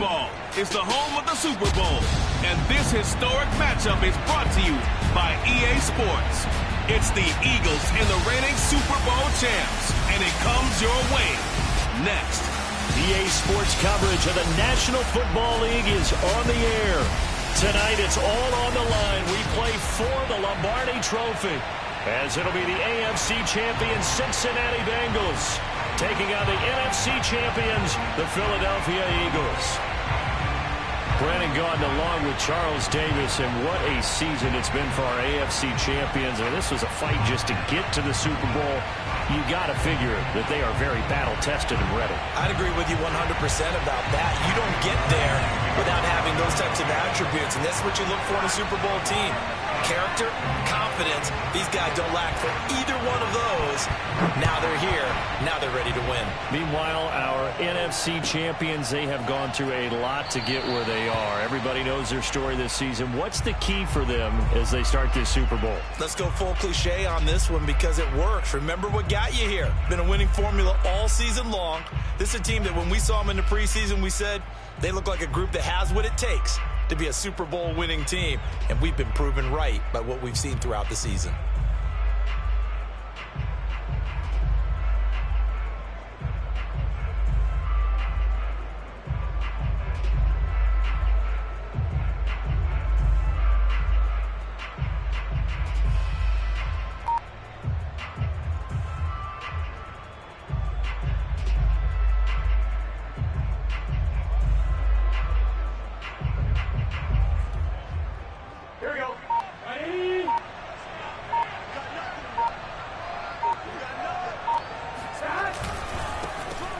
Football is the home of the Super Bowl, and this historic matchup is brought to you by EA Sports. It's the Eagles and the reigning Super Bowl champs, and it comes your way next. EA Sports coverage of the National Football League is on the air. Tonight it's all on the line. We play for the Lombardi Trophy, as it'll be the AFC champions Cincinnati Bengals taking on the NFC champions, the Philadelphia Eagles. Brandon Gaudin along with Charles Davis, and what a season it's been for our AFC champions. And this was a fight just to get to the Super Bowl. You got to figure that they are very battle-tested and ready. I'd agree with you 100% about that. You don't get there without having those types of attributes, and that's what you look for in a Super Bowl team. Character, confidence. These guys don't lack for either one of those. Now they're here. Now they're ready to win. Meanwhile, our NFC champions, they have gone through a lot to get where they are. Everybody knows their story this season. What's the key for them as they start this Super Bowl? Let's go full cliche on this one because it works. Remember what got you here. Been a winning formula all season long. This is a team that when we saw them in the preseason, we said they look like a group that has what it takes to be a Super Bowl winning team, and we've been proven right by what we've seen throughout the season.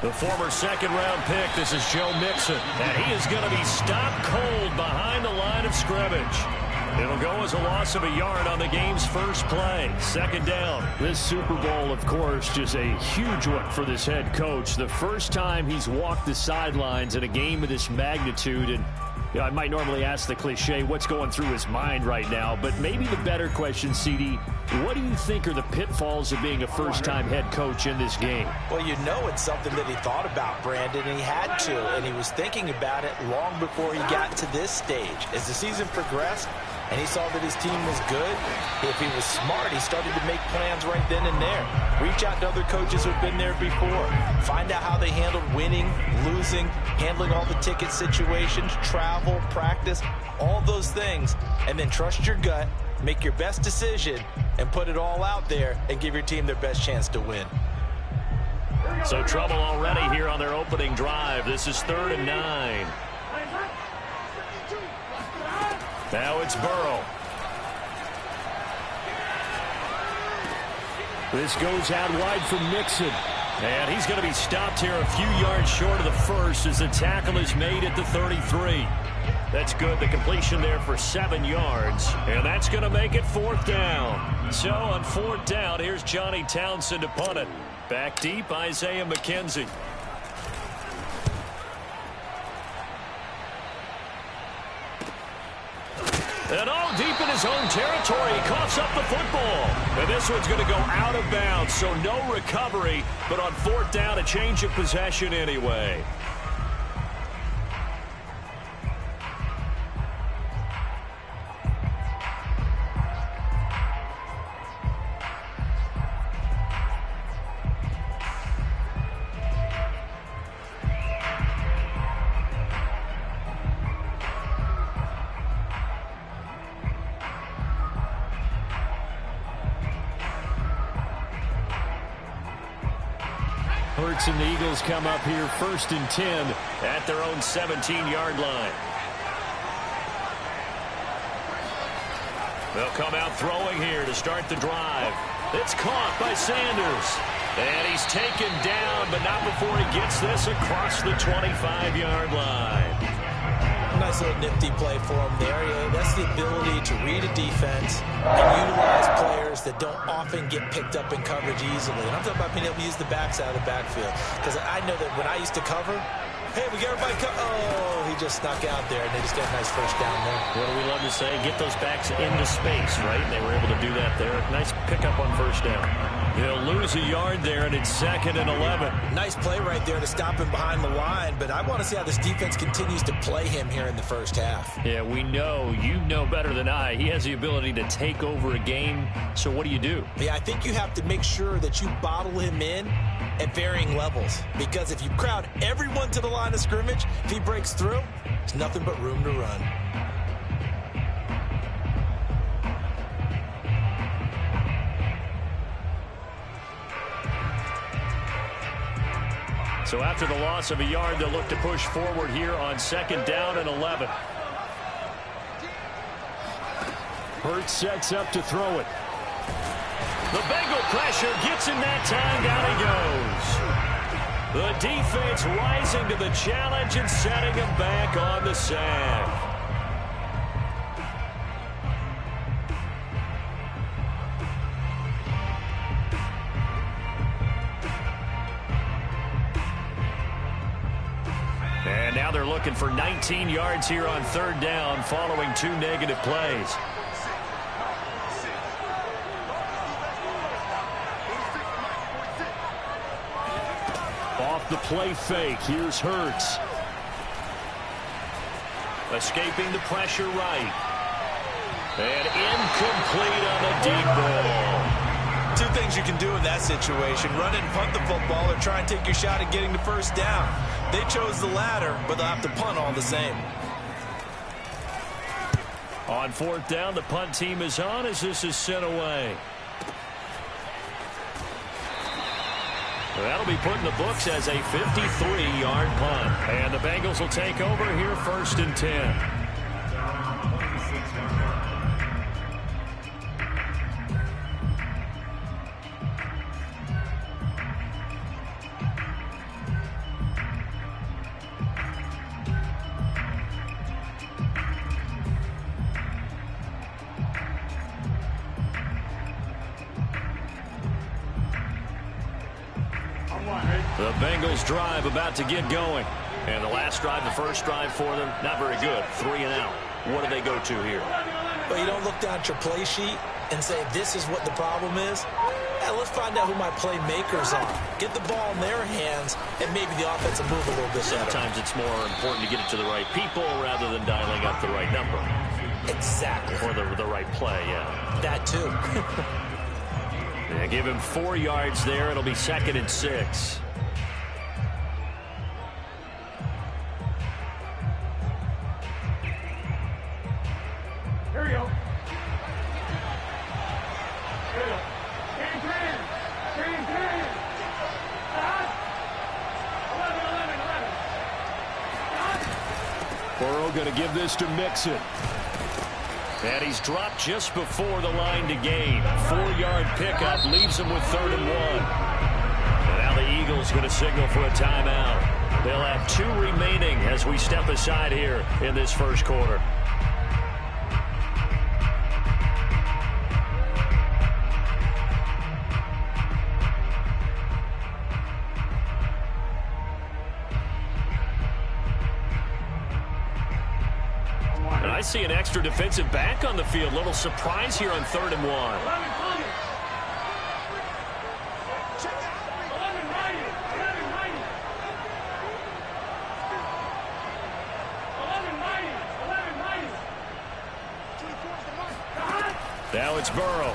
The former second-round pick, this is Joe Mixon, and he is going to be stopped cold behind the line of scrimmage. It'll go as a loss of a yard on the game's first play. Second down. This Super Bowl, of course, just a huge one for this head coach. The first time he's walked the sidelines in a game of this magnitude, and I might normally ask the cliche, what's going through his mind right now? But maybe the better question, CD, what do you think are the pitfalls of being a first-time head coach in this game? Well, you know it's something that he thought about, Brandon, and he had to. And he was thinking about it long before he got to this stage. As the season progressed and he saw that his team was good, if he was smart, he started to make plans right then and there. Reach out to other coaches who've been there before. Find out how they handled winning, losing, handling all the ticket situations, travel, practice, all those things. And then trust your gut, make your best decision, and put it all out there and give your team their best chance to win. So trouble already here on their opening drive. This is 3rd and 9. Now it's Burrow. This goes out wide for Mixon. And he's going to be stopped here a few yards short of the first as the tackle is made at the 33. That's good. The completion there for 7 yards. And that's going to make it 4th down. So on 4th down, here's Johnny Townsend to punt it. Back deep, Isaiah McKenzie. And all deep in his own territory, he coughs up the football. And this one's going to go out of bounds, so no recovery. But on 4th down, a change of possession anyway. Hurts and the Eagles come up here 1st and 10 at their own 17-yard line. They'll come out throwing here to start the drive. It's caught by Sanders. And he's taken down, but not before he gets this across the 25-yard line. Nice little nifty play for him there. Yeah, that's the ability to read a defense and utilize players that don't often get picked up in coverage easily. And I'm talking about being able to use the backside of the backfield. Because I know that when I used to cover, hey, we got everybody covered. Oh, he he just snuck out there, and they just got a nice first down there. What do we love to say? Get those backs into space, right? And they were able to do that there. Nice pickup on first down. He'll lose a yard there, and it's 2nd and 11. Nice play right there to stop him behind the line, but I want to see how this defense continues to play him here in the first half. Yeah, we know. You know better than I. He has the ability to take over a game, so what do? Yeah, I think you have to make sure that you bottle him in at varying levels, because if you crowd everyone to the line of scrimmage, if he breaks through, there's nothing but room to run. So after the loss of a yard, they'll look to push forward here on 2nd down and 11. Hurts sets up to throw it. The Bengal pressure gets him that time. Down he goes. The defense rising to the challenge and setting him back on the sack. And now they're looking for 19 yards here on 3rd down following 2 negative plays. Off the play fake, here's Hurts. Escaping the pressure right. And incomplete on the deep ball. 2 things you can do in that situation: run and punt the football, or try and take your shot at getting the first down. They chose the latter, but they'll have to punt all the same. On 4th down, the punt team is on as this is sent away. That'll be put in the books as a 53-yard punt. And the Bengals will take over here 1st and 10. The Bengals drive about to get going. And the last drive, the first drive for them, not very good. 3 and out. What do they go to here? Well, you don't look down at your play sheet and say, this is what the problem is. Yeah, let's find out who my playmakers are. Get the ball in their hands, and maybe the offense will move a little bit better. Sometimes it's more important to get it to the right people rather than dialing up the right number. Exactly. Or the right play, yeah. That too. Yeah, give him 4 yards there. It'll be 2nd and 6. Here we go. Here we go. Game 10. Game 10. 11. Burrow going to give this to Mixon. And he's dropped just before the line to gain. 4-yard pickup leaves him with 3rd and 1. And now the Eagles going to signal for a timeout. They'll have 2 remaining as we step aside here in this first quarter. I see an extra defensive back on the field. Little surprise here on 3rd and 1. 11-90. Now it's Burrow.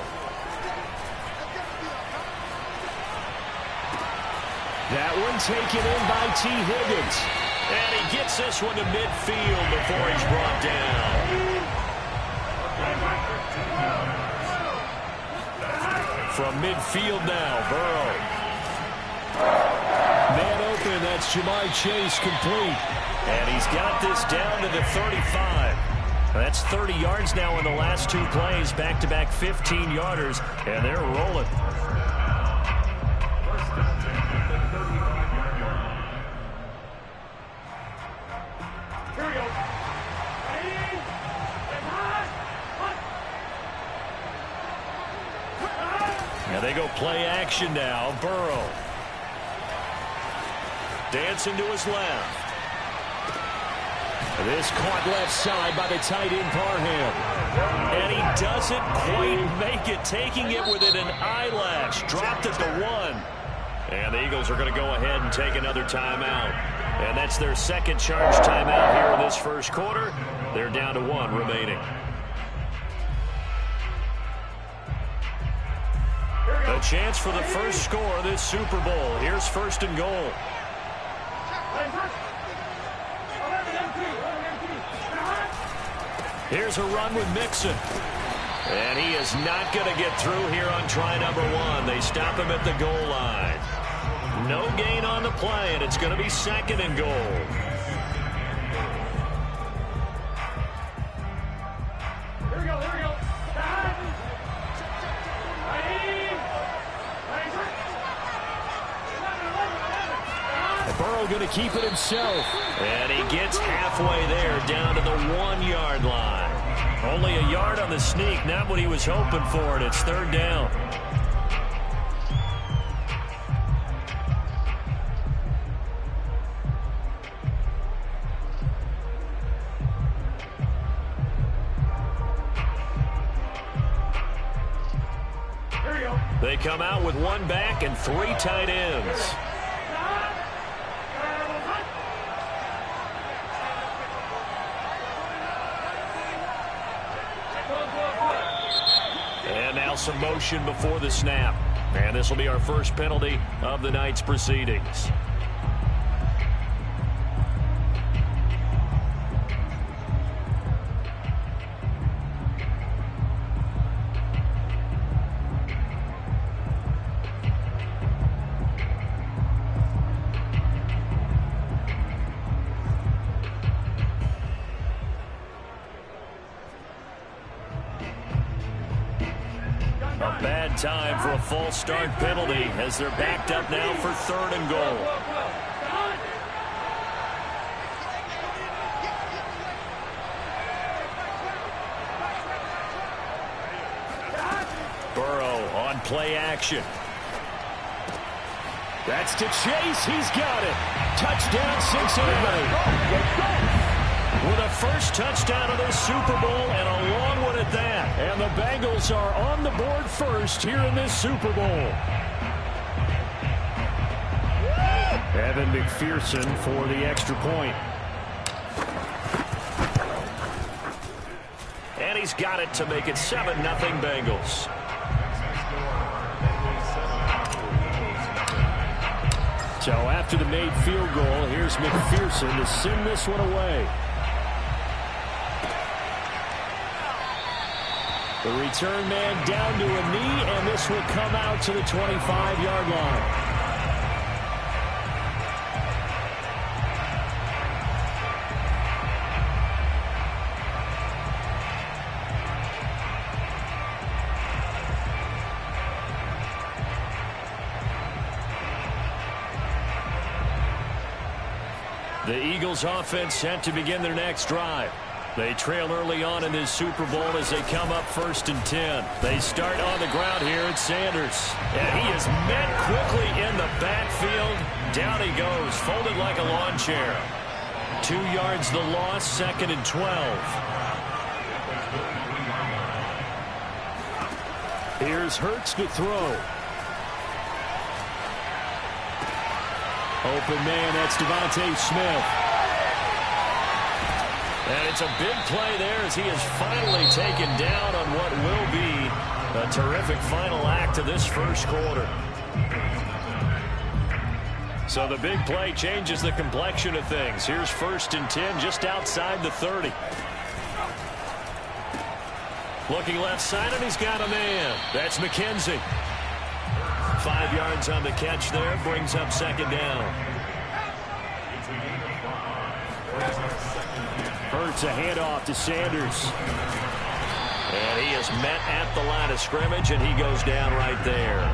That one taken in by T. Higgins. And he gets this one to midfield before he's brought down. From midfield now, Burrow. Man open, that's Jamar Chase complete. And he's got this down to the 35. That's 30 yards now in the last 2 plays. Back-to-back 15-yarders, and they're rolling. Now they go play action now. Burrow. Dancing to his left. This caught left side by the tight end Parham. And he doesn't quite make it, taking it within an eyelash. Dropped at the 1. And the Eagles are going to go ahead and take another timeout. And that's their second charge timeout here in this first quarter. They're down to 1 remaining. A chance for the first score of this Super Bowl. Here's first and goal. Here's a run with Mixon. And he is not going to get through here on try number 1. They stop him at the goal line. No gain on the play, and it's going to be second and goal. Here we go. Burrow going to keep it himself. And he gets halfway there, down to the 1-yard line. Only a yard on the sneak, not what he was hoping for, and it's third down. They come out with 1 back and 3 tight ends. And now some motion before the snap. And this will be our first penalty of the night's proceedings. Time for a false start penalty as they're backed up now for third and goal. Burrow on play action. That's to Chase. He's got it. Touchdown Cincinnati. With a first touchdown of this Super Bowl and a long one at that. And the Bengals are on the board first here in this Super Bowl. Evan McPherson for the extra point. And he's got it to make it 7-0 Bengals. So after the made field goal, here's McPherson to send this one away. The return man down to a knee, and this will come out to the 25-yard line. The Eagles offense set to begin their next drive. They trail early on in this Super Bowl as they come up 1st and 10. They start on the ground here at Sanders. And he is met quickly in the backfield. Down he goes, folded like a lawn chair. 2 yards the loss, 2nd and 12. Here's Hurts to throw. Open man, that's Devontae Smith. And it's a big play there as he is finally taken down on what will be a terrific final act of this first quarter. So the big play changes the complexion of things. Here's 1st and 10 just outside the 30. Looking left side, and he's got a man. That's McKenzie. 5 yards on the catch there, brings up 2nd down. Hurts a handoff to Sanders. And he is met at the line of scrimmage, and he goes down right there.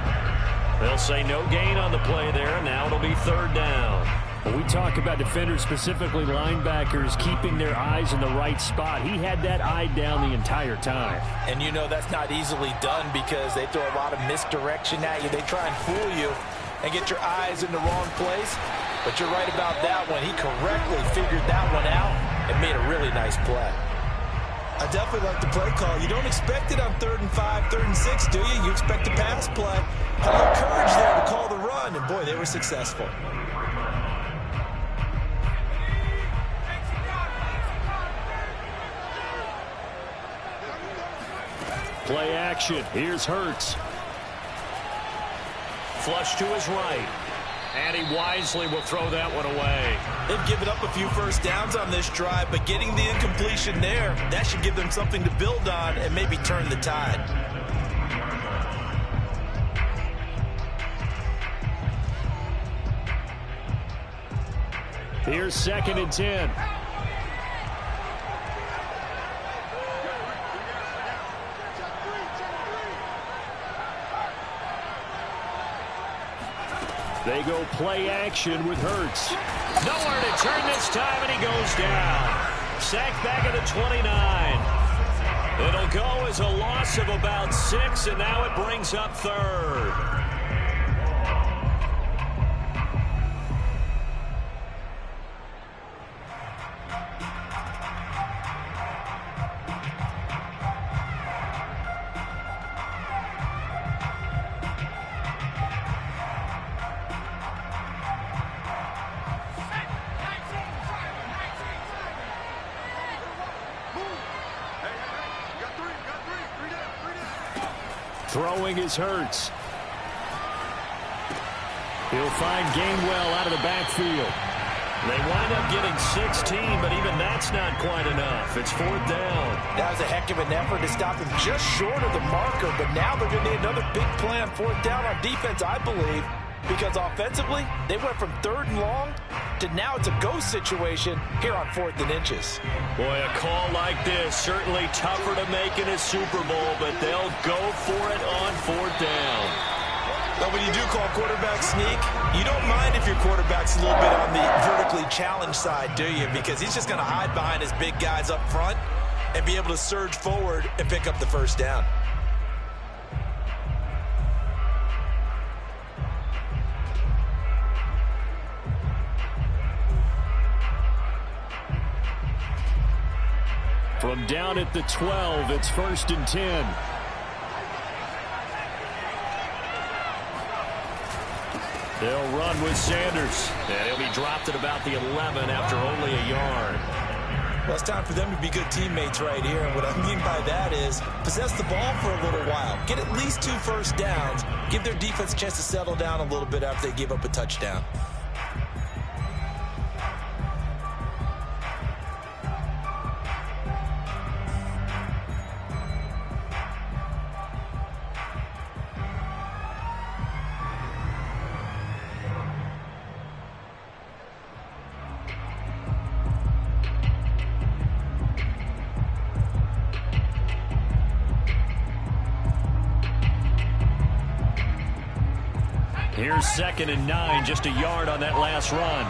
They'll say no gain on the play there. Now it'll be 3rd down. When we talk about defenders, specifically linebackers, keeping their eyes in the right spot, he had that eye down the entire time. And you know that's not easily done because they throw a lot of misdirection at you. They try and fool you and get your eyes in the wrong place. But you're right about that one. He correctly figured that one out and made a nice play. I definitely like the play call. You don't expect it on 3rd and 5, 3rd and 6, do you? You expect a pass play. Had a little courage there to call the run, and boy, they were successful. Play action. Here's Hurts. Flush to his right. And he wisely will throw that one away. They've given up a few first downs on this drive, but getting the incompletion there, that should give them something to build on and maybe turn the tide. Here's 2nd and 10. They go play action with Hurts. Nowhere to turn this time, and he goes down. Sacked back at the 29. It'll go as a loss of about 6, and now it brings up 3rd. Throwing is Hurts. He'll find Gainwell out of the backfield. They wind up getting 16, but even that's not quite enough. It's 4th down. That was a heck of an effort to stop him just short of the marker, but now they're going to need another big play on 4th down on defense, I believe, because offensively, they went from 3rd and long to now it's a go situation here on 4th and inches. Boy, a call like this, certainly tougher to make in a Super Bowl, but they'll go for it on 4th down. But when you do call quarterback sneak, you don't mind if your quarterback's a little bit on the vertically challenged side, do you? Because he's just going to hide behind his big guys up front and be able to surge forward and pick up the 1st down. From down at the 12, it's 1st and 10. They'll run with Sanders. And he'll be dropped at about the 11 after only a yard. Well, it's time for them to be good teammates right here. And what I mean by that is possess the ball for a little while. Get at least 2 first downs. Give their defense a chance to settle down a little bit after they give up a touchdown. Here's 2nd and 9, just a yard on that last run.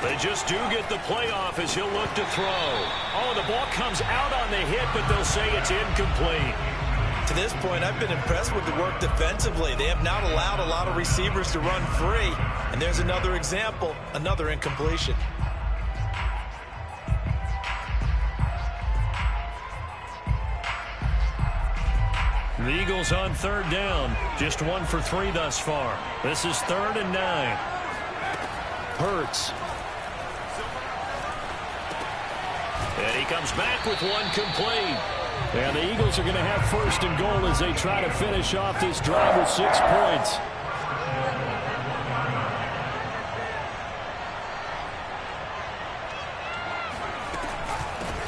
They just do get the playoff as he'll look to throw. Oh, the ball comes out on the hit, but they'll say it's incomplete. To this point, I've been impressed with the work defensively. They have not allowed a lot of receivers to run free. And there's another example, another incompletion. The Eagles on 3rd down. Just 1 for 3 thus far. This is 3rd and 9. Hurts. And he comes back with one complete. And the Eagles are going to have 1st and goal as they try to finish off this drive with 6 points.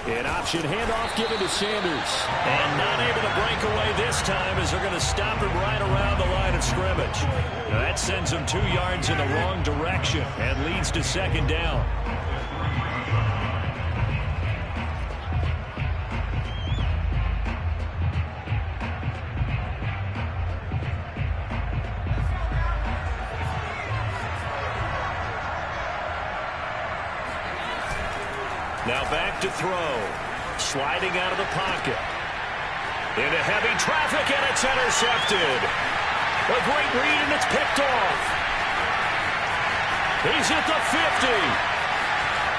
An option handoff given to Sanders. And not able to break away this time as they're going to stop him right around the line of scrimmage. Now that sends him 2 yards in the wrong direction and leads to 2nd down. Now back to throw. Sliding out of the pocket. Into heavy traffic, and it's intercepted. A great read, and it's picked off. He's at the 50.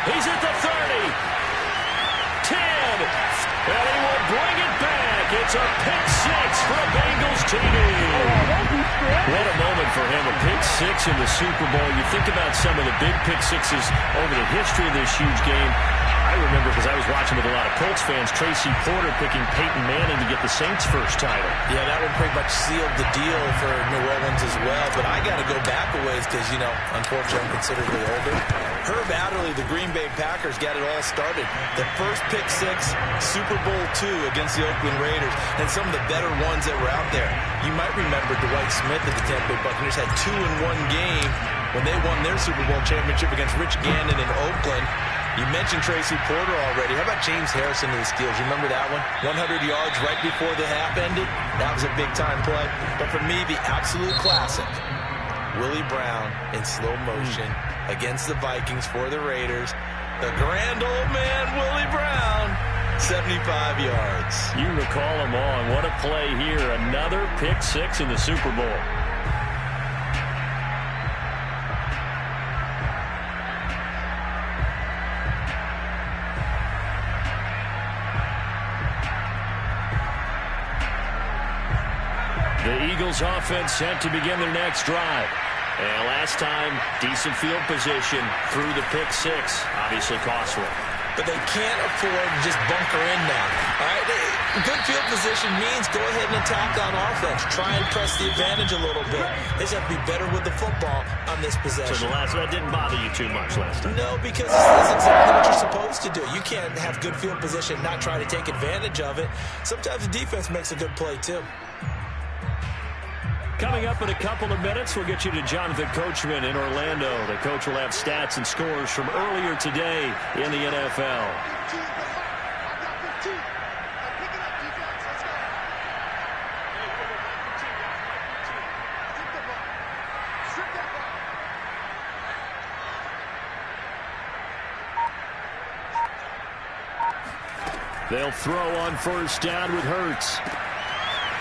He's at the 30. 10. And he will bring it back. It's a pick six for a Bengals TD. What a moment for him. A pick six in the Super Bowl. You think about some of the big pick sixes over the history of this huge game. I remember, because I was watching with a lot of Colts fans, Tracy Porter picking Peyton Manning to get the Saints' first title. Yeah, that one pretty much sealed the deal for New Orleans as well. But I got to go back a ways because, you know, unfortunately I'm considerably older. Herb Adderley, the Green Bay Packers, got it all started. The first pick six, Super Bowl II against the Oakland Raiders, and some of the better ones that were out there. You might remember Dwight Smith of the Tampa Bay Buccaneers had 2 in one game when they won their Super Bowl championship against Rich Gannon in Oakland. You mentioned Tracy Porter already. How about James Harrison to the Steelers? You remember that one? 100 yards right before the half ended. That was a big-time play. But for me, the absolute classic, Willie Brown in slow motion against the Vikings for the Raiders. The grand old man, Willie Brown, 75 yards. You recall them all, and what a play here. Another pick six in the Super Bowl. The Eagles offense set to begin their next drive. And last time, decent field position through the pick six. Obviously costly. But they can't afford to just bunker in now. All right? Good field position means go ahead and attack on offense. Try and press the advantage a little bit. They just have to be better with the football on this possession. So that didn't bother you too much last time? No, because this is exactly what you're supposed to do. You can't have good field position and not try to take advantage of it. Sometimes the defense makes a good play, too. Coming up in a couple of minutes, we'll get you to Jonathan Coachman in Orlando. The coach will have stats and scores from earlier today in the NFL. They'll throw on first down with Hurts.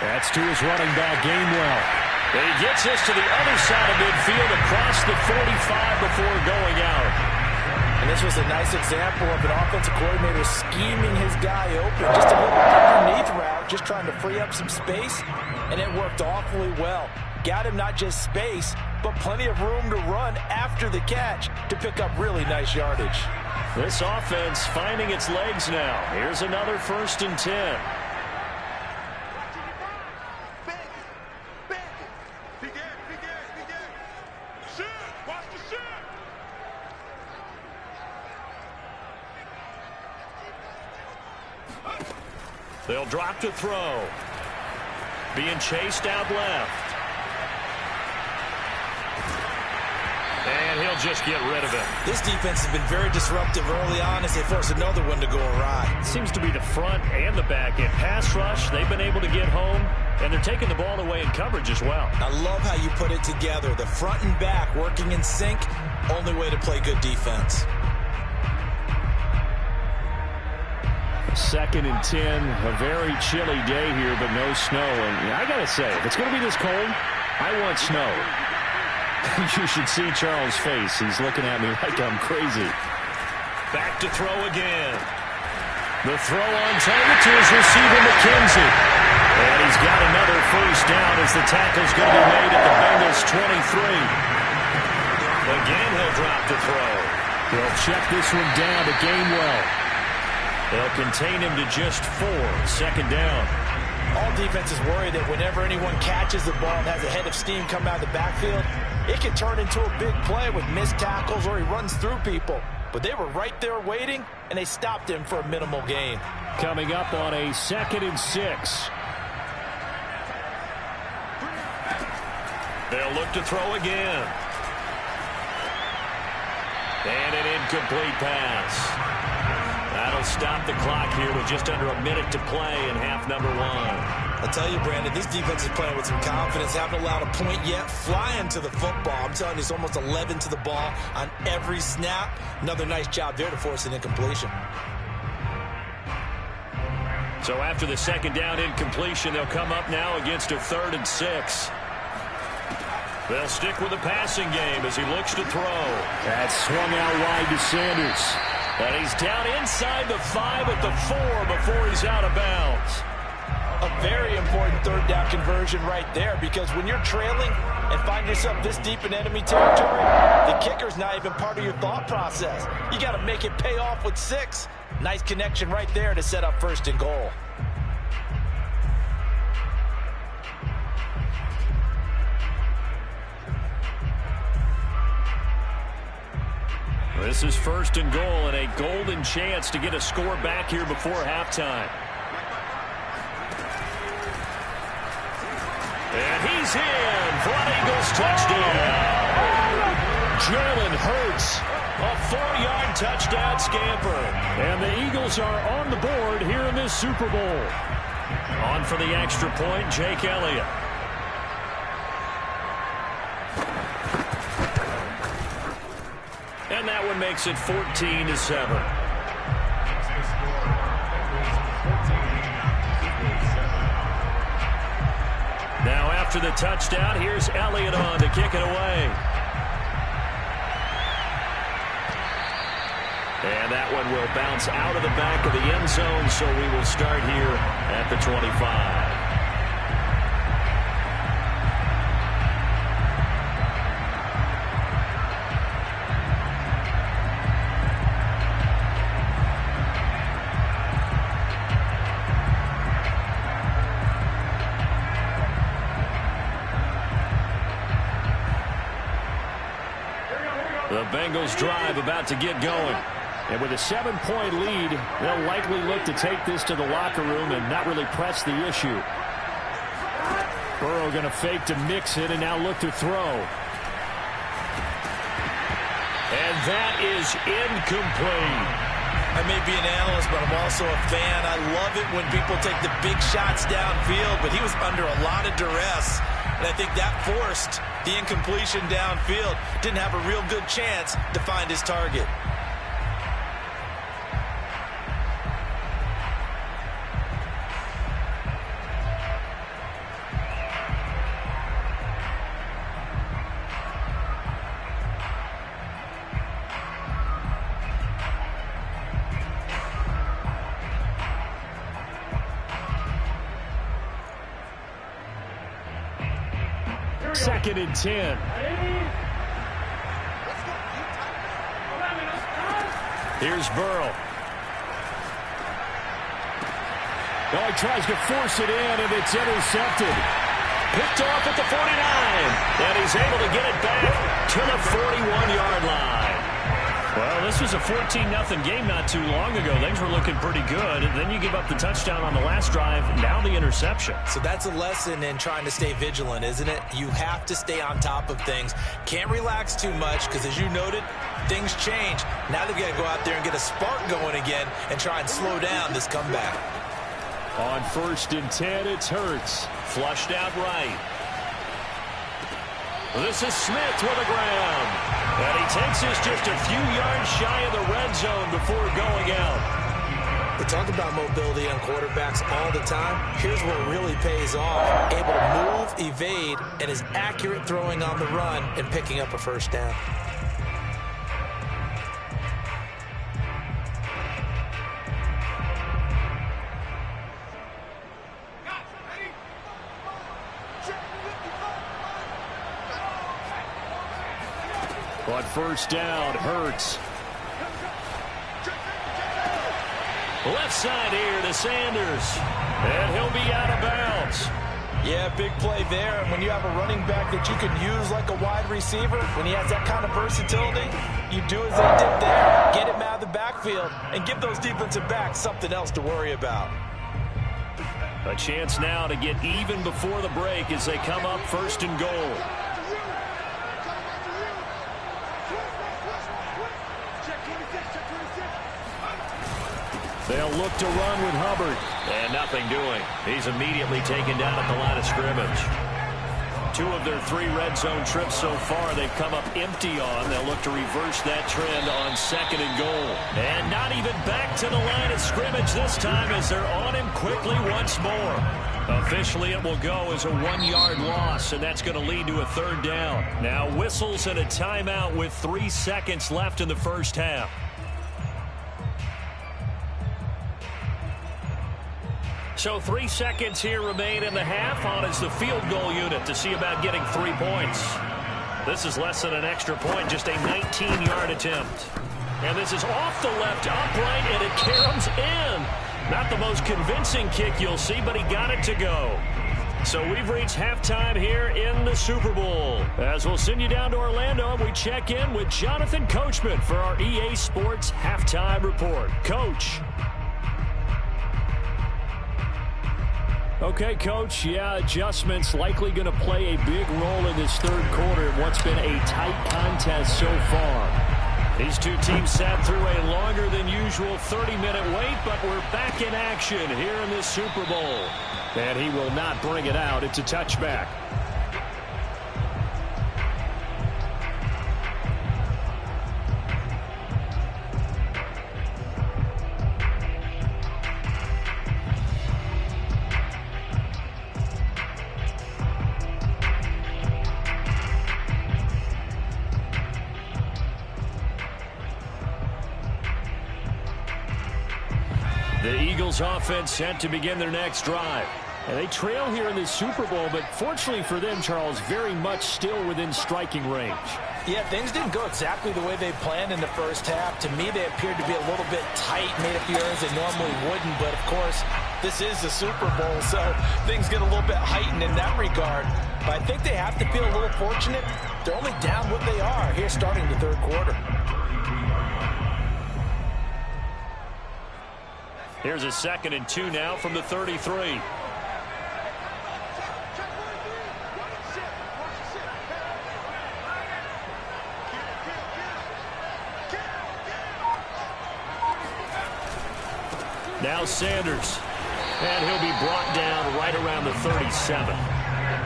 That's to his running back, Gainwell. And he gets us to the other side of midfield across the 45 before going out. And this was a nice example of an offensive coordinator scheming his guy open. Just a little underneath route, just trying to free up some space, and it worked awfully well. Got him not just space, but plenty of room to run after the catch to pick up really nice yardage. This offense finding its legs now. Here's another 1st and 10. They'll drop to throw. Being chased out left. And he'll just get rid of it. This defense has been very disruptive early on as they force another one to go awry. Seems to be the front and the back end. Pass rush, they've been able to get home, and they're taking the ball away in coverage as well. I love how you put it together. The front and back working in sync, only way to play good defense. 2nd and 10, a very chilly day here, but no snow. And I got to say, if it's going to be this cold, I want snow. You should see Charles' face. He's looking at me like I'm crazy. Back to throw again. The throw on target to his receiver, McKenzie. And he's got another first down as the tackle's going to be made at the Bengals 23. Again, he'll drop to throw. They'll check this one down to Gainwell. They'll contain him to just 4. 2nd down. All defenses worry that whenever anyone catches the ball and has a head of steam come out of the backfield, it can turn into a big play with missed tackles or he runs through people. But they were right there waiting, and they stopped him for a minimal gain. Coming up on a 2nd and 6. They'll look to throw again. And an incomplete pass. That'll stop the clock here with just under a minute to play in half number 1. I'll tell you, Brandon, this defense is playing with some confidence. Haven't allowed a point yet. Flying to the football. I'm telling you, it's almost 11 to the ball on every snap. Another nice job there to force an incompletion. So after the 2nd down incompletion, they'll come up now against a 3rd and 6. They'll stick with the passing game as he looks to throw. That's swung out wide to Sanders. And he's down inside the 5 at the 4 before he's out of bounds. A very important third down conversion right there, because when you're trailing and find yourself this deep in enemy territory, the kicker's not even part of your thought process. You got to make it pay off with 6. Nice connection right there to set up 1st and goal. This is 1st and goal and a golden chance to get a score back here before halftime. And he's in for an Eagles touchdown. Jalen Hurts, a 4-yard touchdown scamper. And the Eagles are on the board here in this Super Bowl. On for the extra point, Jake Elliott. And that one makes it 14-7. Now after the touchdown, here's Elliott on to kick it away. And that one will bounce out of the back of the end zone, so we will start here at the 25. The Bengals drive about to get going. And with a 7-point lead, they'll likely look to take this to the locker room and not really press the issue. Burrow going to fake to mix it and now look to throw. And that is incomplete. I may be an analyst, but I'm also a fan. I love it when people take the big shots downfield, but he was under a lot of duress. And I think that forced the incompletion downfield. Didn't have a real good chance to find his target. Second and 10. Here's Burrow. Oh, he tries to force it in, and it's intercepted. Picked off at the 49. And he's able to get it back to the 41-yard line. Well, this was a 14-0 game not too long ago. Things were looking pretty good. And then you give up the touchdown on the last drive. Now the interception. So that's a lesson in trying to stay vigilant, isn't it? You have to stay on top of things. Can't relax too much because, as you noted, things change. Now they've got to go out there and get a spark going again and try and slow down this comeback. On 1st and 10, it's Hurts. Flushed out right. This is Smith with a grab. And he takes us just a few yards shy of the red zone before going out. We talk about mobility on quarterbacks all the time. Here's where it really pays off. Able to move, evade, and is accurate throwing on the run and picking up a 1st down. On 1st down, Hurts. Left side here to Sanders. And he'll be out of bounds. Yeah, big play there. And when you have a running back that you can use like a wide receiver, when he has that kind of versatility, you do as they did there. Get him out of the backfield and give those defensive backs something else to worry about. A chance now to get even before the break as they come up 1st and goal. They'll look to run with Hubbard. And nothing doing. He's immediately taken down at the line of scrimmage. 2 of their 3 red zone trips so far they've come up empty on. They'll look to reverse that trend on 2nd and goal. And not even back to the line of scrimmage this time as they're on him quickly once more. Officially, it will go as a 1-yard loss, and that's going to lead to a 3rd down. Now whistles and a timeout with 3 seconds left in the first half. So 3 seconds here remain in the half. On is the field goal unit to see about getting 3 points. This is less than an extra point, just a 19-yard attempt. And this is off the left upright, and it caroms in. Not the most convincing kick you'll see, but he got it to go. So we've reached halftime here in the Super Bowl. As we'll send you down to Orlando, we check in with Jonathan Coachman for our EA Sports Halftime Report. Coach. Okay, Coach, yeah, adjustments likely going to play a big role in this 3rd quarter in what's been a tight contest so far. These 2 teams sat through a longer than usual 30-minute wait, but we're back in action here in this Super Bowl. And he will not bring it out. It's a touchback. The Eagles offense set to begin their next drive. And they trail here in this Super Bowl, but fortunately for them, Charles, very much still within striking range. Yeah, things didn't go exactly the way they planned in the first half. To me, they appeared to be a little bit tight, made a few errors they normally wouldn't. But, of course, this is the Super Bowl, so things get a little bit heightened in that regard. But I think they have to feel a little fortunate. They're only down what they are here starting the 3rd quarter. Here's a 2nd and 2 now from the 33. Now Sanders. And he'll be brought down right around the 37.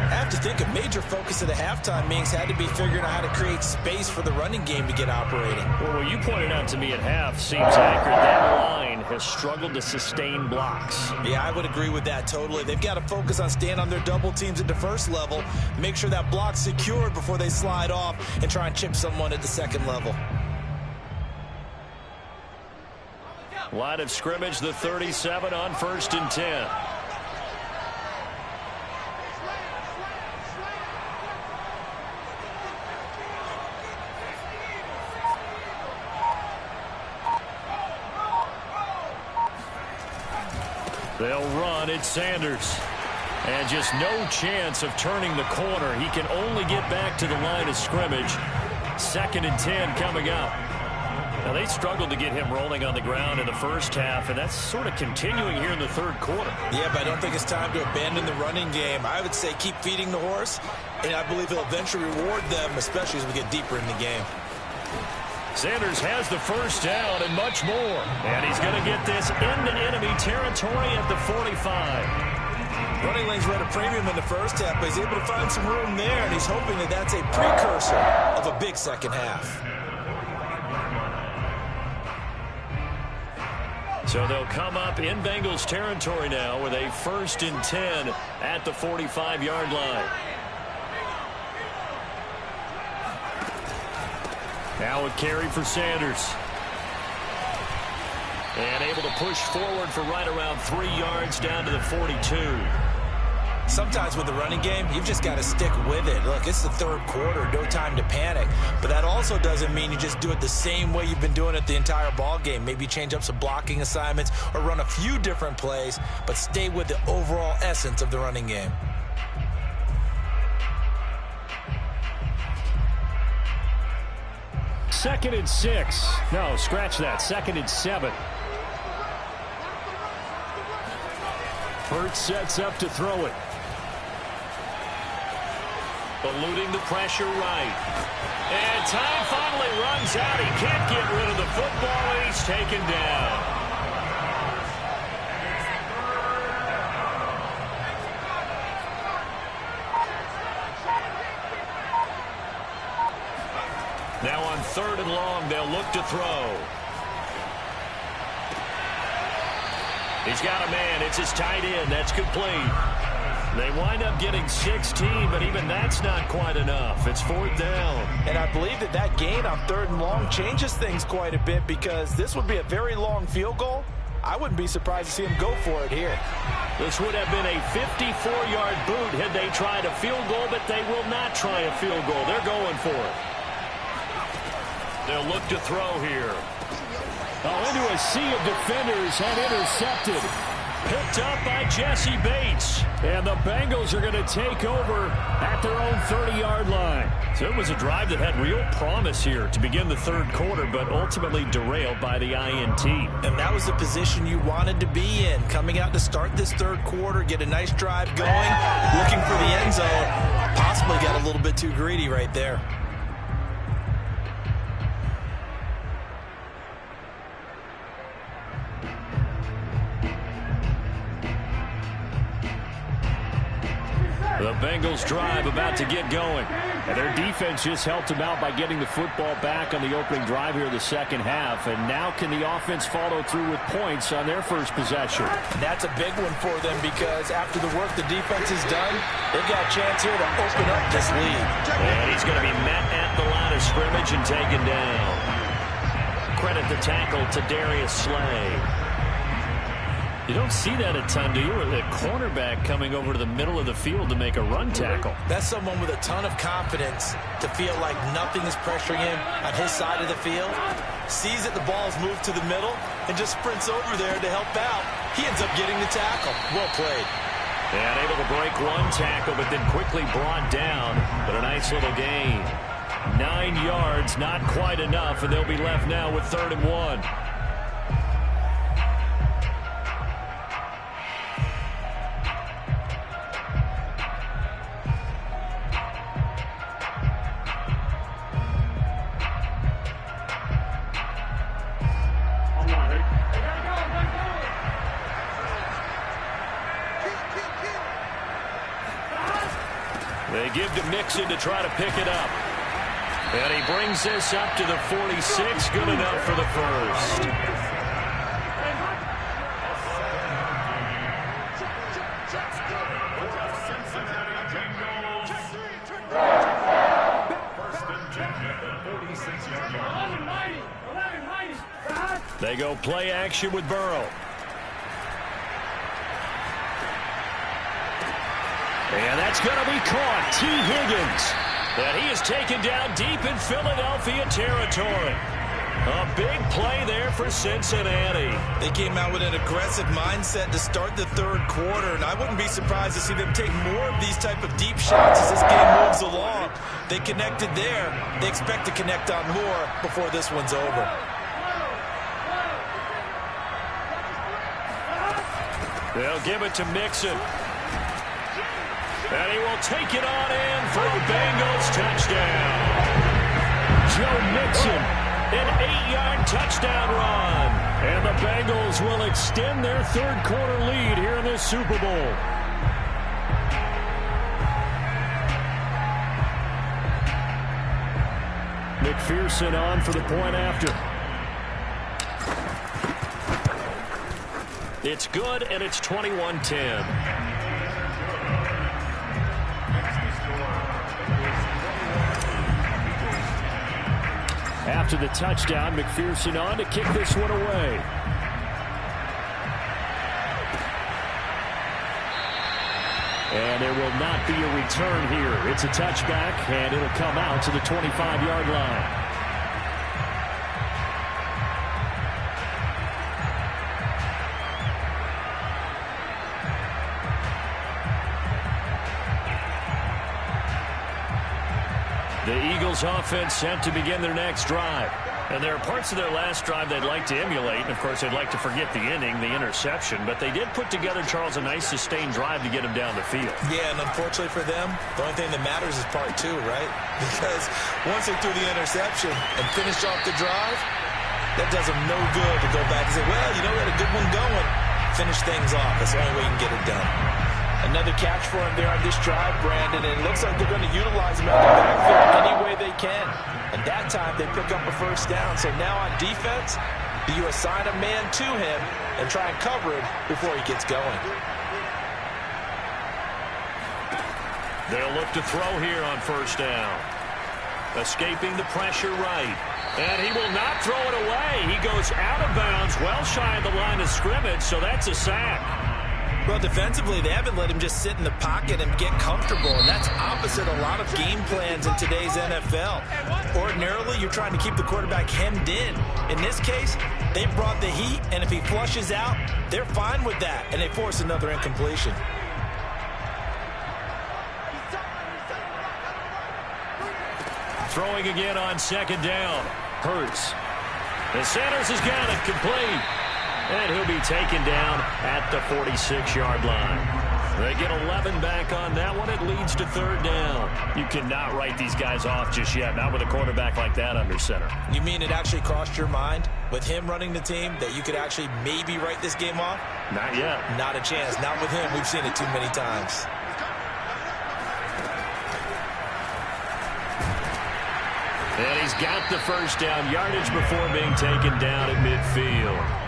I have to think a major focus of the halftime meetings had to be figuring out how to create space for the running game to get operating. Well, what you pointed out to me at half seems accurate. That line has struggled to sustain blocks. Yeah, I would agree with that totally. They've got to focus on staying on their double teams at the 1st level, make sure that block's secured before they slide off and try and chip someone at the 2nd level. Line of scrimmage, the 37 on 1st and 10. They'll run. It's Sanders. And just no chance of turning the corner. He can only get back to the line of scrimmage. 2nd and 10 coming up. Now, they struggled to get him rolling on the ground in the first half, and that's sort of continuing here in the 3rd quarter. Yeah, but I don't think it's time to abandon the running game. I would say keep feeding the horse, and I believe he'll eventually reward them, especially as we get deeper in the game. Sanders has the 1st down and much more. And he's going to get this into enemy territory at the 45. Running lanes were at a premium in the first half, but he's able to find some room there, and he's hoping that that's a precursor of a big second half. So they'll come up in Bengals territory now with a 1st and 10 at the 45-yard line. Now a carry for Sanders. And able to push forward for right around 3 yards down to the 42. Sometimes with the running game, you've just got to stick with it. Look, it's the 3rd quarter, no time to panic. But that also doesn't mean you just do it the same way you've been doing it the entire ball game. Maybe change up some blocking assignments or run a few different plays, but stay with the overall essence of the running game. Second and 6. No, scratch that. 2nd and 7. Hurts sets up to throw it. Eluding the pressure right. And time finally runs out. He can't get rid of the football, and he's taken down. Now on 3rd and long, they'll look to throw. He's got a man. It's his tight end. That's complete. They wind up getting 16, but even that's not quite enough. It's 4th down. And I believe that gain on 3rd and long changes things quite a bit, because this would be a very long field goal. I wouldn't be surprised to see him go for it here. This would have been a 54-yard boot had they tried a field goal, but they will not try a field goal. They're going for it. They'll look to throw here. Oh, into a sea of defenders and intercepted. Picked up by Jesse Bates. And the Bengals are going to take over at their own 30-yard line. So it was a drive that had real promise here to begin the 3rd quarter, but ultimately derailed by the INT. And that was the position you wanted to be in. Coming out to start this 3rd quarter, get a nice drive going, looking for the end zone. Possibly got a little bit too greedy right there. The Bengals drive about to get going. And their defense just helped them out by getting the football back on the opening drive here in the 2nd half. And now can the offense follow through with points on their first possession? And that's a big one for them, because after the work the defense has done, they've got a chance here to open up this lead. And he's going to be met at the line of scrimmage and taken down. Credit the tackle to Darius Slay. You don't see that a ton, do you? With a cornerback coming over to the middle of the field to make a run tackle. That's someone with a ton of confidence to feel like nothing is pressuring him on his side of the field. Sees that the ball's moved to the middle and just sprints over there to help out. He ends up getting the tackle. Well played. And able to break one tackle, but then quickly brought down. But a nice little gain. 9 yards, not quite enough, and they'll be left now with 3rd and 1. They give to Mixon to try to pick it up. And he brings this up to the 46. Good enough for the first. They go play action with Burrow. And that's going to be caught. T. Higgins. And he is taken down deep in Philadelphia territory. A big play there for Cincinnati. They came out with an aggressive mindset to start the 3rd quarter, and I wouldn't be surprised to see them take more of these type of deep shots as this game moves along. They connected there. They expect to connect on more before this one's over. They'll give it to Mixon. And he will take it on in for a Bengals touchdown. Joe Mixon, an 8-yard touchdown run. And the Bengals will extend their 3rd quarter lead here in the Super Bowl. McPherson on for the point after. It's good, and it's 21-10. After the touchdown, McPherson on to kick this one away. And there will not be a return here. It's a touchback, and it'll come out to the 25-yard line. The Eagles offense set to begin their next drive. And there are parts of their last drive they'd like to emulate. And, of course, they'd like to forget the inning, the interception. But they did put together, Charles, a nice sustained drive to get him down the field. Yeah, and unfortunately for them, the only thing that matters is part 2, right? Because once they threw the interception and finished off the drive, that does them no good to go back and say, well, you know, we had a good one going. Finish things off. That's the only way you can get it done. Another catch for him there on this drive, Brandon, and it looks like they're going to utilize him out of the backfield any way they can. And that time they pick up a first down. So now on defense, do you assign a man to him and try and cover him before he gets going? They'll look to throw here on first down. Escaping the pressure right. And he will not throw it away. He goes out of bounds, well shy of the line of scrimmage, so that's a sack. Well, defensively, they haven't let him just sit in the pocket and get comfortable, and that's opposite a lot of game plans in today's NFL. Ordinarily, you're trying to keep the quarterback hemmed in. In this case, they brought the heat, and if he flushes out, they're fine with that, and they force another incompletion. Throwing again on second down. Hurts. And Sanders has got it complete. And he'll be taken down at the 46-yard line. They get 11 back on that one. It leads to third down. You cannot write these guys off just yet, not with a quarterback like that under center. You mean it actually crossed your mind with him running the team that you could actually maybe write this game off? Not yet. Not a chance. Not with him. We've seen it too many times. And he's got the first down yardage before being taken down at midfield.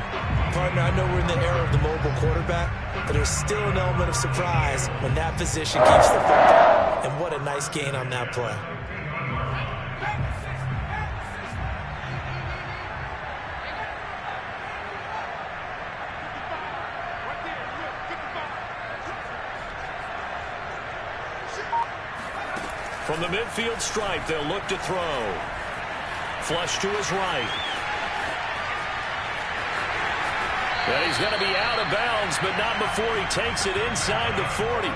Partner, I know we're in the era of the mobile quarterback, but there's still an element of surprise when that position keeps the football. And what a nice gain on that play. From the midfield stripe, they'll look to throw. Flush to his right. And he's going to be out of bounds, but not before he takes it inside the 40.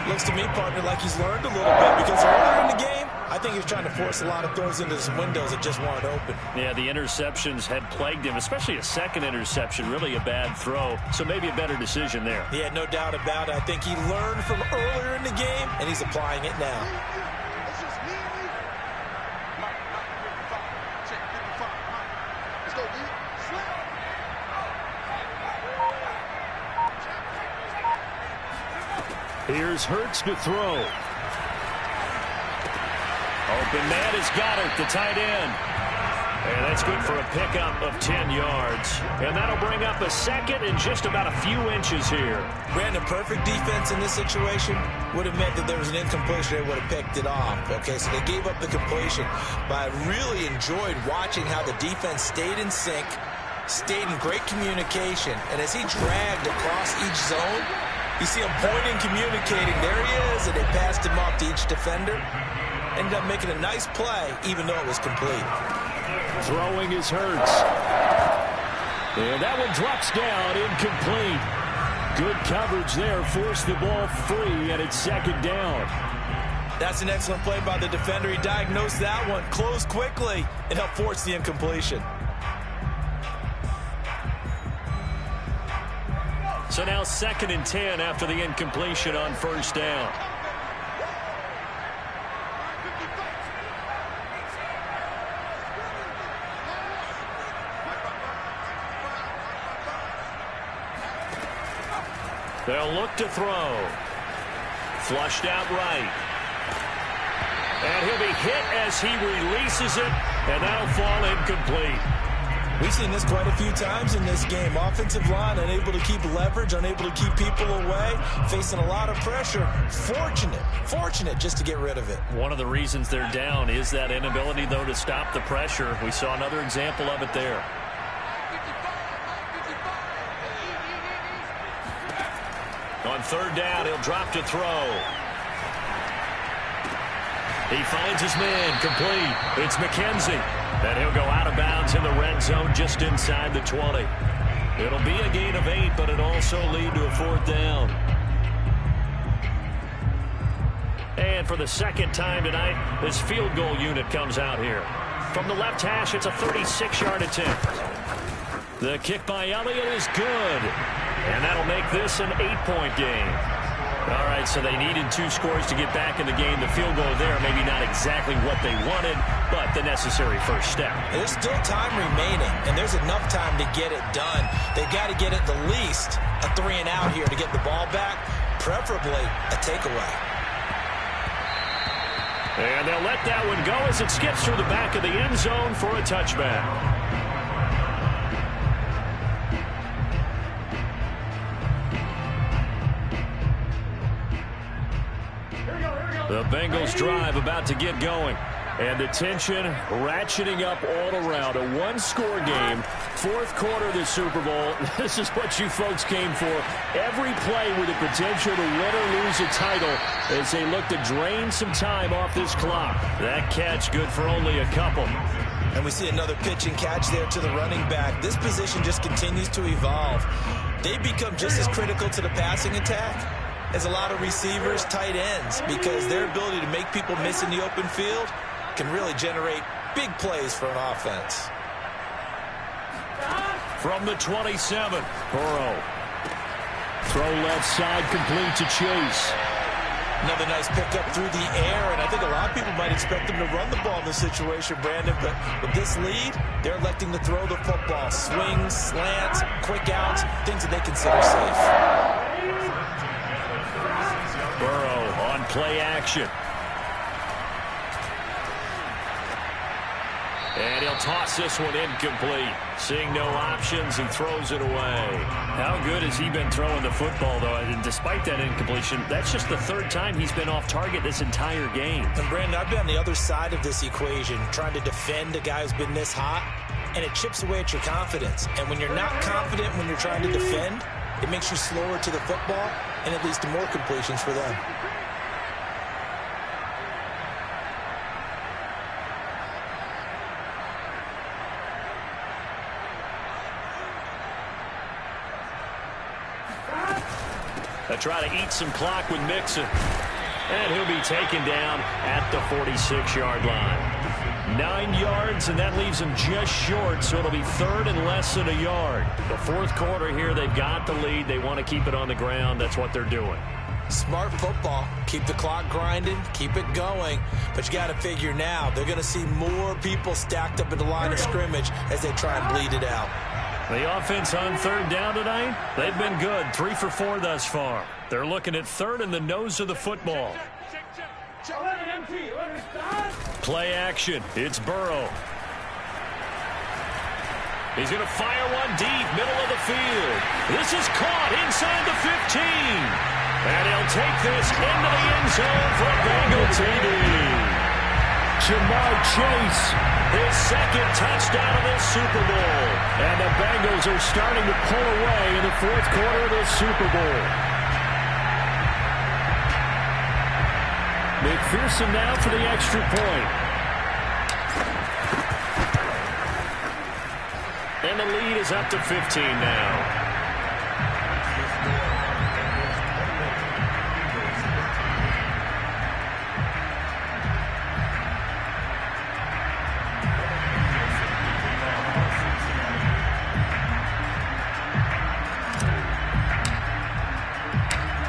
Looks to me, partner, like he's learned a little bit, because earlier in the game, I think he was trying to force a lot of throws into some windows that just weren't open. Yeah, the interceptions had plagued him, especially a second interception, really a bad throw. So maybe a better decision there. Yeah, no doubt about it. I think he learned from earlier in the game, and he's applying it now. Here's Hurts to throw. Open man has got it, the tight end. And that's good for a pickup of 10 yards. And that'll bring up a second and just about a few inches here. Brandon, perfect defense in this situation would have meant that there was an incompletion. They would have picked it off. Okay, so they gave up the completion. But I really enjoyed watching how the defense stayed in sync, stayed in great communication. And as he dragged across each zone, you see him pointing, communicating. There he is, and they passed him off to each defender. Ended up making a nice play, even though it was complete. Throwing is Hurts. And that one drops down, incomplete. Good coverage there, forced the ball free, and it's second down. That's an excellent play by the defender. He diagnosed that one, closed quickly, and helped force the incompletion. So now 2nd and 10 after the incompletion on first down. They'll look to throw. Flushed out right. And he'll be hit as he releases it, and that'll fall incomplete. We've seen this quite a few times in this game. Offensive line unable to keep leverage, unable to keep people away, facing a lot of pressure. Fortunate just to get rid of it. One of the reasons they're down is that inability, though, to stop the pressure. We saw another example of it there. On third down, he'll drop to throw. He finds his man, complete. It's McKenzie. And he'll go out of bounds in the red zone just inside the 20. It'll be a gain of 8, but it'll also lead to a 4th down. And for the second time tonight, this field goal unit comes out here. From the left hash, it's a 36-yard attempt. The kick by Elliott is good. And that'll make this an 8-point game. All right, so they needed 2 scores to get back in the game. The field goal there, maybe not exactly what they wanted, but the necessary first step. There's still time remaining, and there's enough time to get it done. They've got to get at the least a 3-and-out here to get the ball back. preferably a takeaway. And they'll let that one go as it skips through the back of the end zone for a touchback. The Bengals drive about to get going. And the tension ratcheting up all around. A one-score game, fourth quarter of the Super Bowl. This is what you folks came for. Every play with the potential to win or lose a title as they look to drain some time off this clock. That catch good for only a couple. And we see another pitch and catch there to the running back. This position just continues to evolve. They become just as critical to the passing attack as a lot of receivers, tight ends, because their ability to make people miss in the open field can really generate big plays for an offense. From the 27, Burrow. Throw left side, complete to Chase. Another nice pickup through the air, and I think a lot of people might expect them to run the ball in this situation, Brandon, but with this lead, they're electing to throw the football. Swings, slants, quick outs, things that they consider safe. Burrow on play action. And he'll toss this one incomplete. Seeing no options, he throws it away. How good has he been throwing the football, though? And despite that incompletion, that's just the third time he's been off target this entire game. And, Brandon, I've been on the other side of this equation, trying to defend a guy who's been this hot, and it chips away at your confidence. And when you're not confident when you're trying to defend, it makes you slower to the football, and it leads to more completions for them. They try to eat some clock with Mixon. And he'll be taken down at the 46-yard line. 9 yards, and that leaves him just short, so it'll be third and less than a yard. The fourth quarter here, they've got the lead. They want to keep it on the ground. That's what they're doing. Smart football. Keep the clock grinding, keep it going. But you got to figure now, they're going to see more people stacked up at the line of scrimmage as they try and bleed it out. The offense on third down tonight, they've been good. 3 for 4 thus far. They're looking at third in the nose of the football. Play action. It's Burrow. He's going to fire one deep, middle of the field. This is caught inside the 15. And he'll take this into the end zone for a Bengal TD. Jamar Chase, his second touchdown of this Super Bowl. And the Bengals are starting to pull away in the fourth quarter of this Super Bowl. McPherson now for the extra point. And the lead is up to 15 now.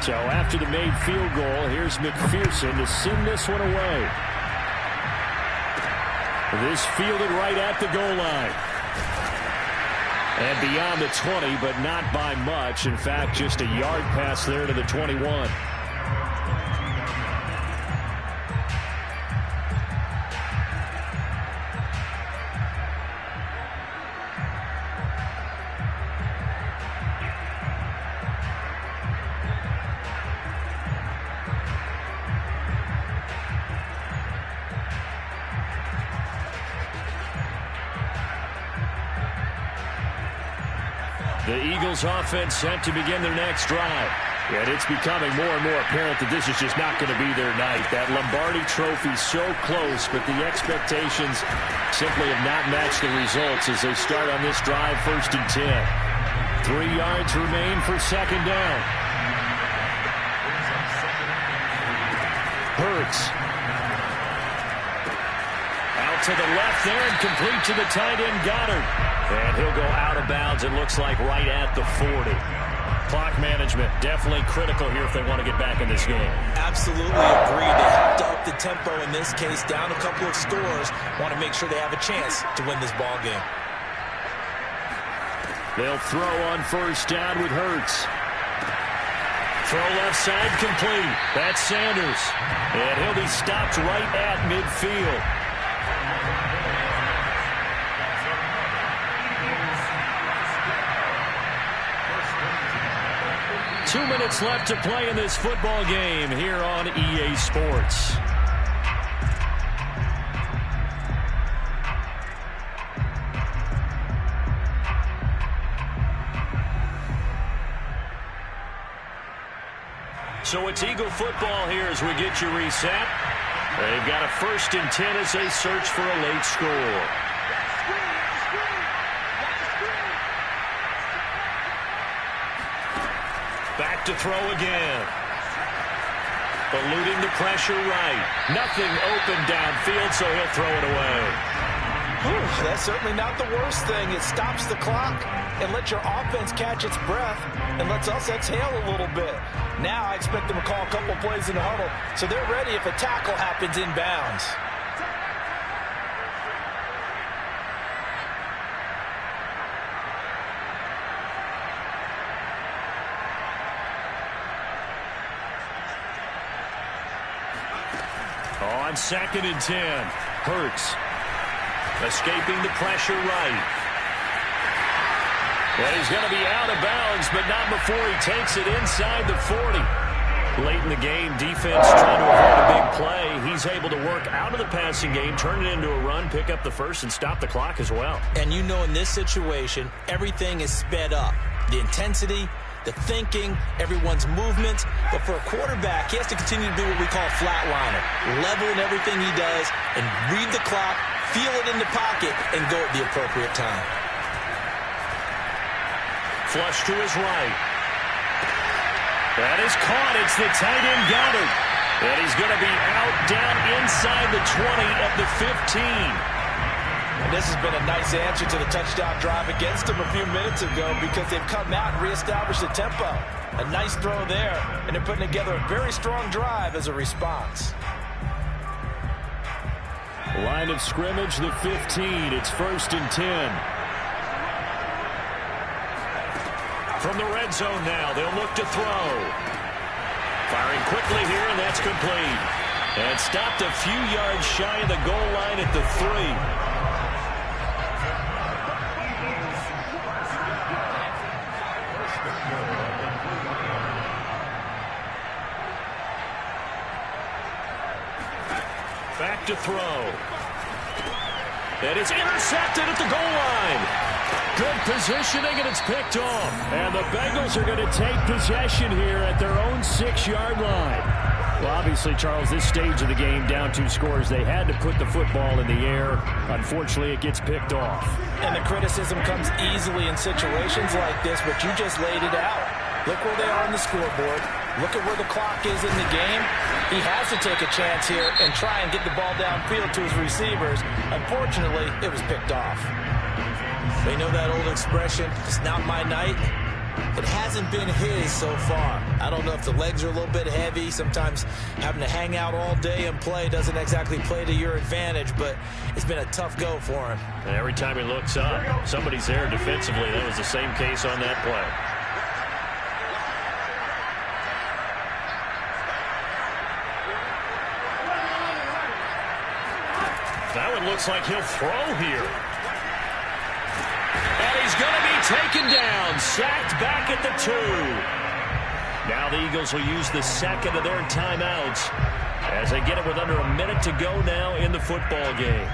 So after the made field goal, here's McPherson to send this one away. This fielded right at the goal line. And beyond the 20, but not by much. In fact, just a yard pass there to the 21. The Eagles offense set to begin their next drive. And it's becoming more and more apparent that this is just not going to be their night. That Lombardi trophy so close, but the expectations simply have not matched the results as they start on this drive, 1st and 10. 3 yards remain for second down. Hurts. Out to the left there and complete to the tight end, Goddard. And he'll go out of bounds, it looks like, right at the 40. Clock management definitely critical here if they want to get back in this game. Absolutely agree. They have to up the tempo in this case, down a couple of scores. Want to make sure they have a chance to win this ball game. They'll throw on 1st down with Hurts. Throw left side complete. That's Sanders. And he'll be stopped right at midfield. Two minutes left to play in this football game here on EA Sports. So it's Eagle football here as we get you reset. They've got a 1st and 10 as they search for a late score. Back to throw again. Eluding the pressure right. Nothing open downfield, so he'll throw it away. Whew, that's certainly not the worst thing. It stops the clock and lets your offense catch its breath and lets us exhale a little bit. Now I expect them to call a couple plays in the huddle, so they're ready if a tackle happens inbounds. On 2nd and 10, Hurts escaping the pressure right. And he's going to be out of bounds, but not before he takes it inside the 40. Late in the game, defense trying to avoid a big play. He's able to work out of the passing game, turn it into a run, pick up the first, and stop the clock as well. And you know in this situation, everything is sped up. The intensity, the thinking, everyone's movement. But for a quarterback, he has to continue to do what we call a flatliner. Level in everything he does and read the clock, feel it in the pocket, and go at the appropriate time. Flush to his right. That is caught. It's the tight end Goddard. And he's going to be out down inside the 20 at the 15. And this has been a nice answer to the touchdown drive against them a few minutes ago because they've come out and reestablished the tempo. A nice throw there, and they're putting together a very strong drive as a response. Line of scrimmage, the 15. It's 1st and 10. From the red zone now, they'll look to throw. Firing quickly here, and that's complete. And stopped a few yards shy of the goal line at the 3. Back to throw. It is intercepted at the goal line. Good positioning, and it's picked off. And the Bengals are going to take possession here at their own 6-yard line. Well, obviously, Charles, this stage of the game, down 2 scores, they had to put the football in the air. Unfortunately, it gets picked off. And the criticism comes easily in situations like this, but you just laid it out. Look where they are on the scoreboard. Look at where the clock is in the game. He has to take a chance here and try and get the ball downfield to his receivers. Unfortunately, it was picked off. They know that old expression, it's not my night. It hasn't been his so far. I don't know if the legs are a little bit heavy. Sometimes having to hang out all day and play doesn't exactly play to your advantage, but it's been a tough go for him. And every time he looks up, somebody's there defensively. That was the same case on that play. That one looks like he'll throw here. And he's going to be taken down, sacked back at the 2. Now the Eagles will use the second of their timeouts as they get it with under a minute to go now in the football game.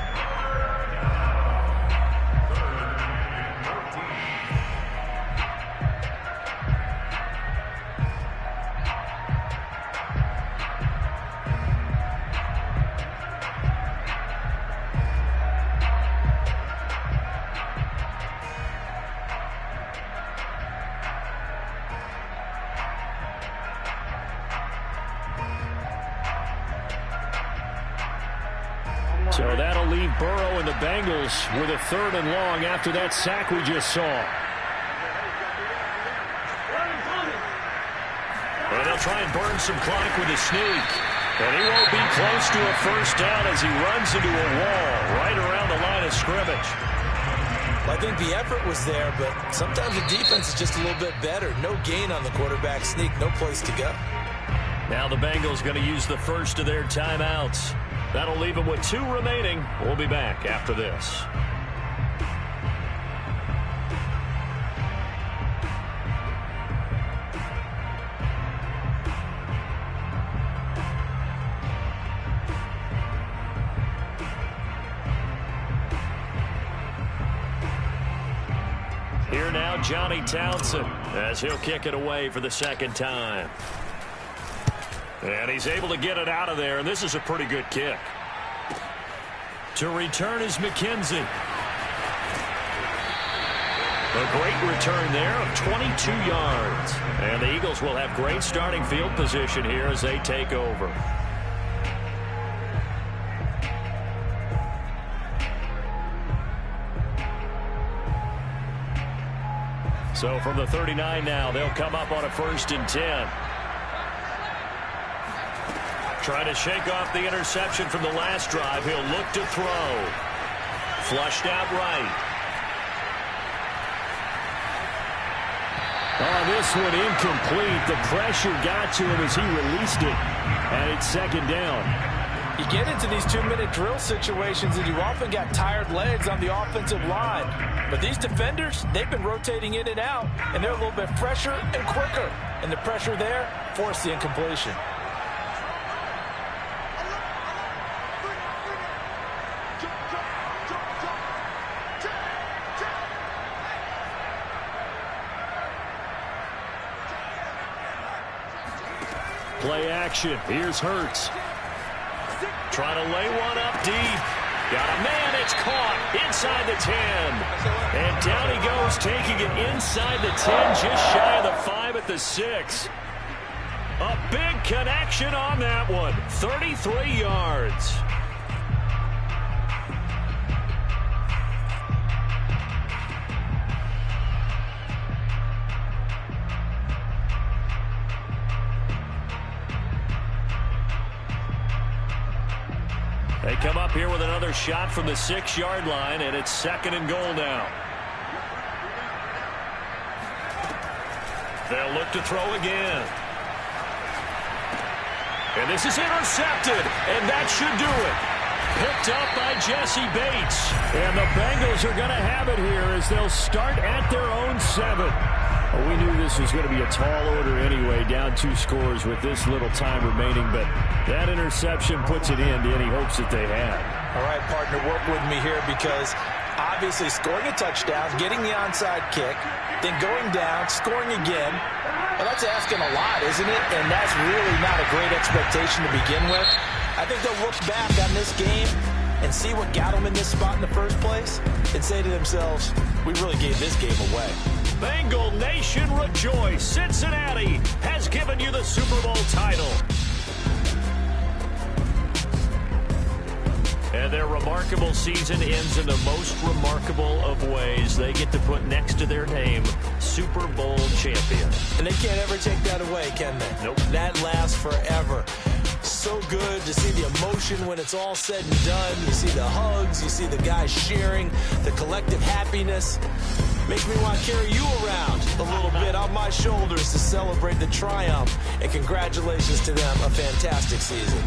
So that'll leave Burrow and the Bengals with a 3rd and long after that sack we just saw. And they'll try and burn some clock with a sneak. And he won't be close to a first down as he runs into a wall right around the line of scrimmage. Well, I think the effort was there, but sometimes the defense is just a little bit better. No gain on the quarterback sneak, no place to go. Now the Bengals going to use the first of their timeouts. That'll leave them with 2 remaining. We'll be back after this. Here now, Johnny Townsend, as he'll kick it away for the second time. And he's able to get it out of there, and this is a pretty good kick. To return is McKenzie. A great return there of 22 yards. And the Eagles will have great starting field position here as they take over. So from the 39 now, they'll come up on a 1st and 10. Trying to shake off the interception from the last drive. He'll look to throw. Flushed out right. Oh, this one incomplete. The pressure got to him as he released it. And it's 2nd down. You get into these 2-minute drill situations and you often got tired legs on the offensive line. But these defenders, they've been rotating in and out, and they're a little bit fresher and quicker. And the pressure there forced the incompletion. Play action. Here's Hurts. Trying to lay one up deep. Got a man. It's caught inside the 10. And down he goes, taking it inside the 10, just shy of the 5 at the 6. A big connection on that one. 33 yards. They come up here with another shot from the 6-yard line, and it's 2nd and goal now. They'll look to throw again. And this is intercepted, and that should do it. Picked up by Jesse Bates. And the Bengals are going to have it here as they'll start at their own 7. Well, we knew this was going to be a tall order anyway, down 2 scores with this little time remaining, but that interception puts it in to any hopes that they had. All right, partner, work with me here because obviously scoring a touchdown, getting the onside kick, then going down, scoring again, well, that's asking a lot, isn't it? And that's really not a great expectation to begin with. I think they'll look back on this game and see what got them in this spot in the first place and say to themselves, we really gave this game away. Bengal Nation rejoice. Cincinnati has given you the Super Bowl title. And their remarkable season ends in the most remarkable of ways. They get to put next to their name, Super Bowl champion. And they can't ever take that away, can they? Nope. That lasts forever. So good to see the emotion when it's all said and done. You see the hugs, you see the guys cheering, the collective happiness. Makes me want to carry you around a little bit on my shoulders to celebrate the triumph. And congratulations to them, a fantastic season.